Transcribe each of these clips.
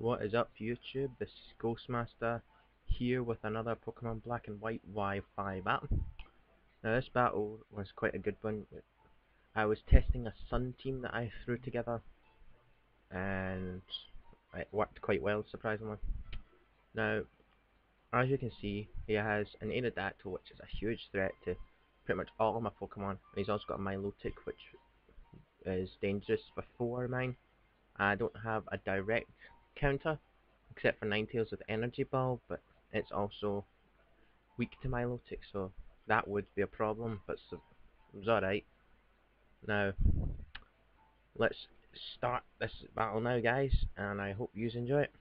What is up, YouTube? This is GhostMaster here with another Pokemon Black and White Wi-Fi battle. Now this battle was quite a good one. I was testing a Sun team that I threw together and it worked quite well, surprisingly. Now, as you can see, he has an Aerodactyl, which is a huge threat to pretty much all of my Pokemon. He's also got a Milotic, which is dangerous for 4 of mine. I don't have a direct counter, except for Ninetales with Energy Ball, but it's also weak to Milotic, so that would be a problem, but it was alright. Now, let's start this battle now, guys, and I hope you enjoy it.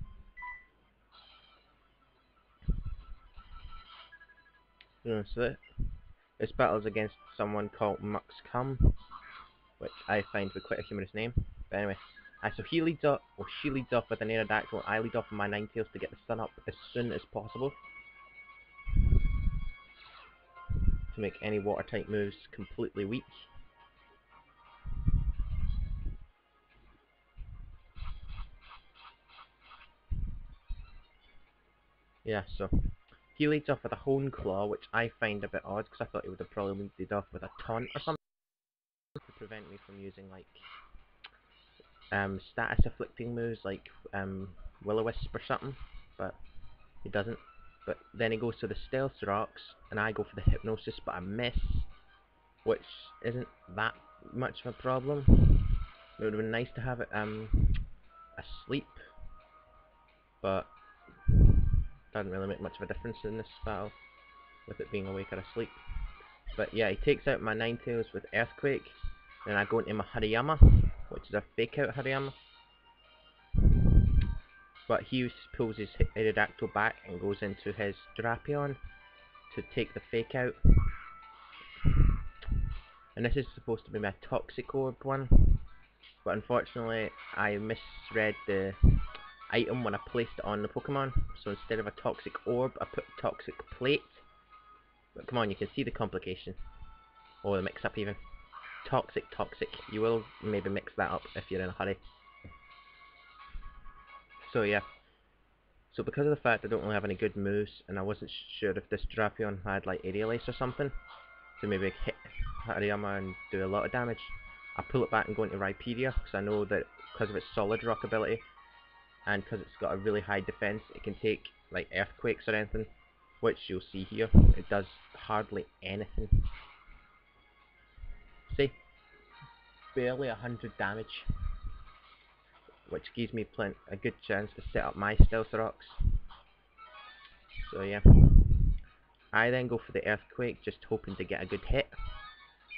So this battle is against someone called Mukskum, which I find to be quite a humorous name. But anyway, so he leads off, or she leads off with an Aerodactyl. I lead off with my Ninetales to get the sun up as soon as possible, to make any water type moves completely weak. Yeah, so he leads off with a Hone Claw, which I find a bit odd because I thought he would have probably leaded off with a Taunt or something to prevent me from using like status afflicting moves like Will-O-Wisp or something, but he doesn't. But then he goes to the Stealth Rocks, and I go for the Hypnosis, but I miss, which isn't that much of a problem. It would have been nice to have it asleep, but doesn't really make much of a difference in this battle with it being awake or asleep. But yeah, he takes out my Ninetales with Earthquake, then I go into my Hariyama, which is a fake out Hariyama. But he pulls his Aerodactyl back and goes into his Drapion to take the fake out. And this is supposed to be my Toxic Orb one, but unfortunately I misread the item when I placed it on the Pokemon, so instead of a Toxic Orb I put Toxic Plate. But come on, you can see the complication, or the mix up even. Toxic, you will maybe mix that up if you're in a hurry. So yeah, so because of the fact I don't really have any good moves, and I wasn't sure if this Drapion had like Aerial Ace or something to maybe hit Hariyama and do a lot of damage, I pull it back and go into Rhyperior, because I know that because of its Solid Rock ability, and because it's got a really high defense, it can take like Earthquakes or anything, which you'll see here, it does hardly anything. See? Barely 100 damage, which gives me a good chance to set up my Stealth Rocks. So yeah, I then go for the Earthquake, just hoping to get a good hit,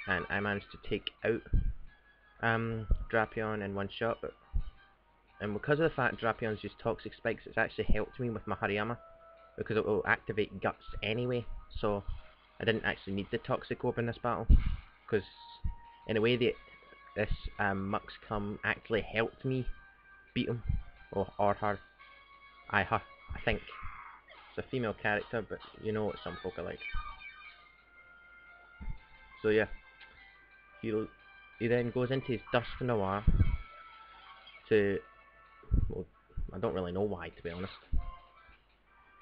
and I managed to take out Drapion in one shot. And because of the fact Drapion's used Toxic Spikes, it's actually helped me with my Hariyama, because it will activate Guts anyway, so I didn't actually need the Toxic Orb in this battle, because in a way this Mukskum actually helped me beat him, or her. I think. It's a female character, but you know what some folk are like. So yeah, he then goes into his Dusknoir to, well, I don't really know why, to be honest.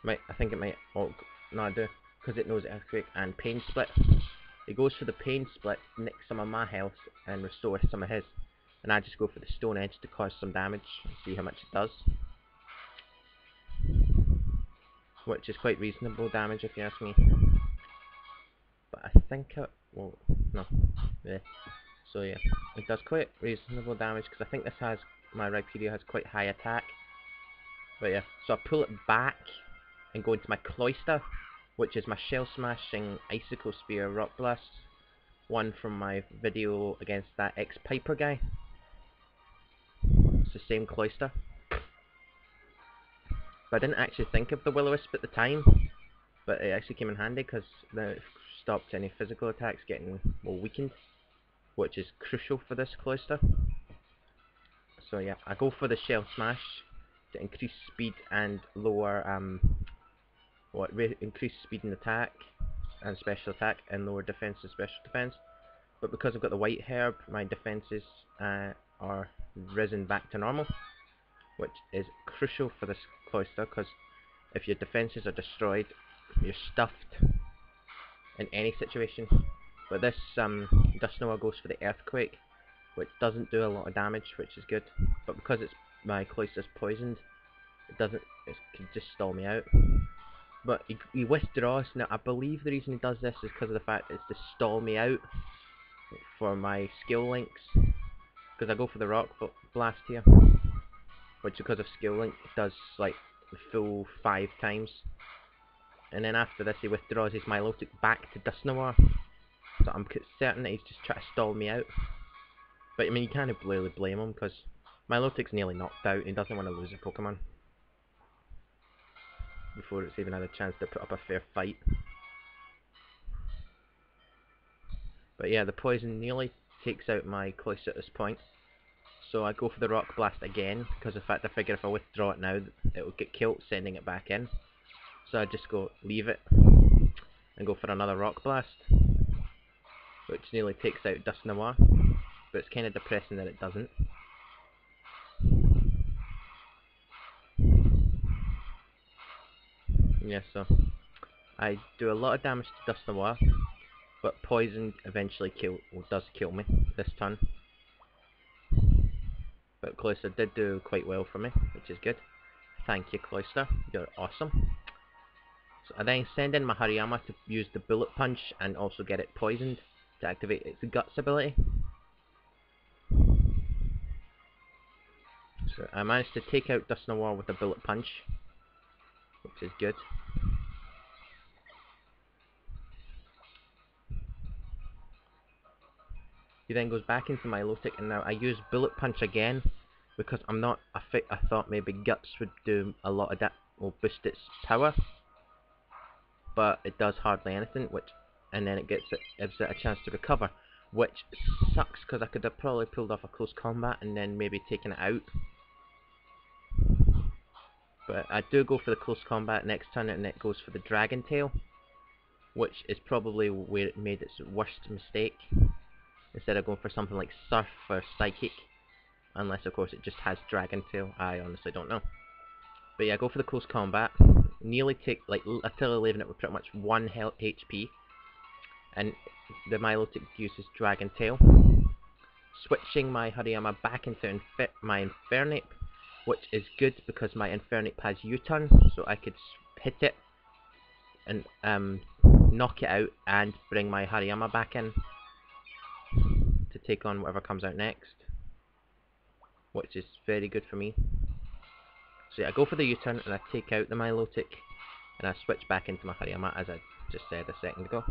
I think it might, oh, no I do, because it knows Earthquake and Pain Split. He goes for the Pain Split, nicks some of my health and restores some of his, and I just go for the Stone Edge to cause some damage and see how much it does, which is quite reasonable damage if you ask me. But I think well, no, yeah. So yeah, it does quite reasonable damage, because I think this has, my Rhyperior has quite high attack. But yeah, so I pull it back and go into my Cloyster, which is my Shell Smashing Icicle Spear Rock Blast, one from my video against that ex-Piper guy. It's the same Cloyster. But I didn't actually think of the Will-O-Wisp at the time, but it actually came in handy, because it stopped any physical attacks getting, well, weakened, which is crucial for this Cloyster. So yeah, I go for the Shell Smash to increase speed and lower increase speed and attack and special attack, and lower defense and special defense. But because I've got the White Herb, my defenses are risen back to normal. which is crucial for this cloister, because if your defences are destroyed, you're stuffed in any situation. But this Dust Noir goes for the Earthquake, which doesn't do a lot of damage, which is good. But because my cloister's poisoned, it can just stall me out. But he withdraws. Now I believe the reason he does this is because of the fact it's to stall me out for my skill links. Because I go for the Rock Blast here, which because of skill link does like the full 5 times. And then after this he withdraws his Milotic back to Dust Noir. So I'm certain that he's just trying to stall me out. But I mean, you can't really blame him, because Milotic's nearly knocked out and he doesn't want to lose a Pokemon before it's even had a chance to put up a fair fight. But yeah, the poison nearly takes out my cloister at this point. So I go for the Rock Blast again, because of the fact I figure if I withdraw it now, it will get killed, sending it back in. So I just go leave it and go for another Rock Blast, which nearly takes out Dust Noir, but it's kind of depressing that it doesn't. Yeah, so I do a lot of damage to Dust Noir, but poison eventually does kill me this turn. But Cloister did do quite well for me, which is good. Thank you, Cloister, you're awesome. So I then send in my Hariyama to use the Bullet Punch and also get it poisoned to activate its Guts ability. So I managed to take out Dust Noir with a Bullet Punch, which is good. He then goes back into my Milotic, and now I use Bullet Punch again because I thought maybe Guts would do a lot of that, will boost its power, but it does hardly anything. And then it gives it a chance to recover, which sucks because I could have probably pulled off a close combat and then maybe taken it out. But I do go for the close combat next turn, and it goes for the Dragon Tail, which is probably where it made its worst mistake. Instead of going for something like Surf or Psychic, unless of course it just has Dragon Tail, I honestly don't know. But yeah, go for the close combat, nearly take, like, literally leaving it with pretty much 1 HP, and the Milotic uses Dragon Tail, switching my Hariyama back into my Infernape, which is good because my Infernape has U-turn, so I could hit it and knock it out and bring my Hariyama back in to take on whatever comes out next, which is very good for me. So yeah, I go for the U-turn and I take out the Milotic and I switch back into my Hariyama, as I just said a second ago.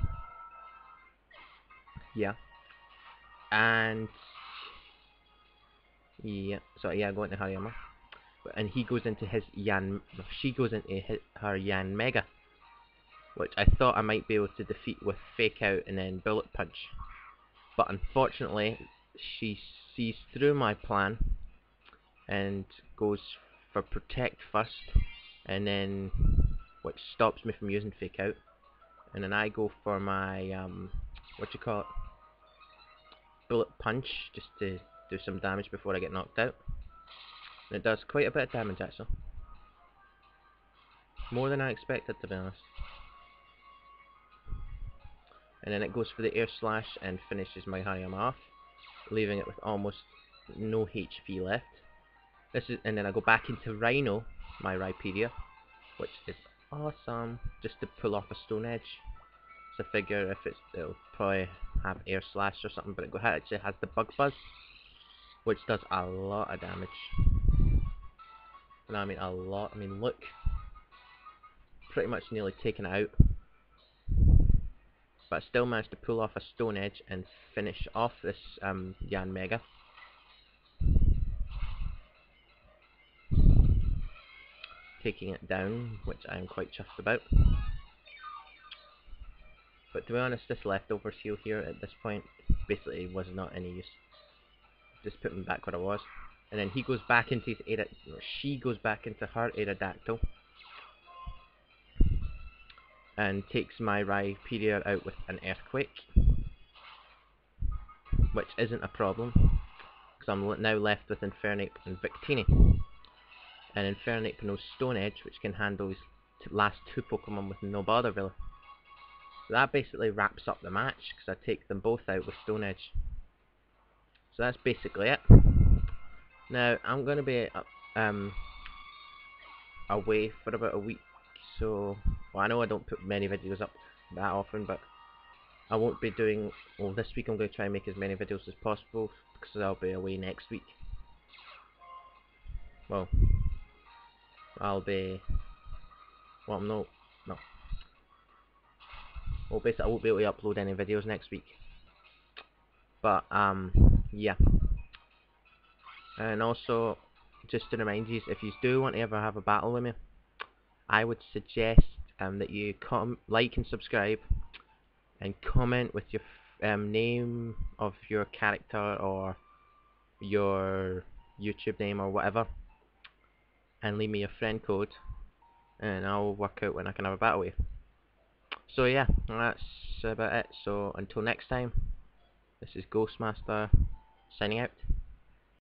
Yeah. And yeah, so yeah, I go into Hariyama. And he goes into his she goes into her Yan Mega, which I thought I might be able to defeat with Fake Out and then Bullet Punch. But unfortunately, she sees through my plan and goes for Protect first, and then, which stops me from using Fake Out. And then I go for my Bullet Punch, just to do some damage before I get knocked out. And it does quite a bit of damage actually. More than I expected, to be honest. And then it goes for the Air Slash and finishes my Hariyama off, leaving it with almost no HP left. And then I go back into Rhino, my Rhyperior, which is awesome, just to pull off a Stone Edge. So I figure if it'll probably have Air Slash or something, but it actually has the Bug Buzz, which does a lot of damage. And I mean a lot. I mean, look, pretty much nearly taken it out. But I still managed to pull off a Stone Edge and finish off this Yan Mega. Taking it down, which I am quite chuffed about. But to be honest, this Leftovers heal here at this point basically was not any use. Just put me back where I was. And then he goes back into his she goes back into her Aerodactyl and takes my Rhyperior out with an Earthquake, which isn't a problem because I'm now left with Infernape and Victini. and Infernape knows Stone Edge, which can handle his last 2 Pokemon with no bother really. So that basically wraps up the match, because I take them both out with Stone Edge. So that's basically it. Now, I'm going to be away for about a week, so... Well, I know I don't put many videos up that often, but I won't be doing... Well, this week I'm going to try and make as many videos as possible, because I'll be away next week. Well, I'll be... Well, no. Well, basically I won't be able to upload any videos next week. But, yeah. And also, just to remind you, if you do want to ever have a battle with me, I would suggest that you like and subscribe, and comment with your name of your character or your YouTube name or whatever, and leave me your friend code, and I'll work out when I can have a battle with you. So yeah, that's about it. So until next time, this is GhostMaster signing out.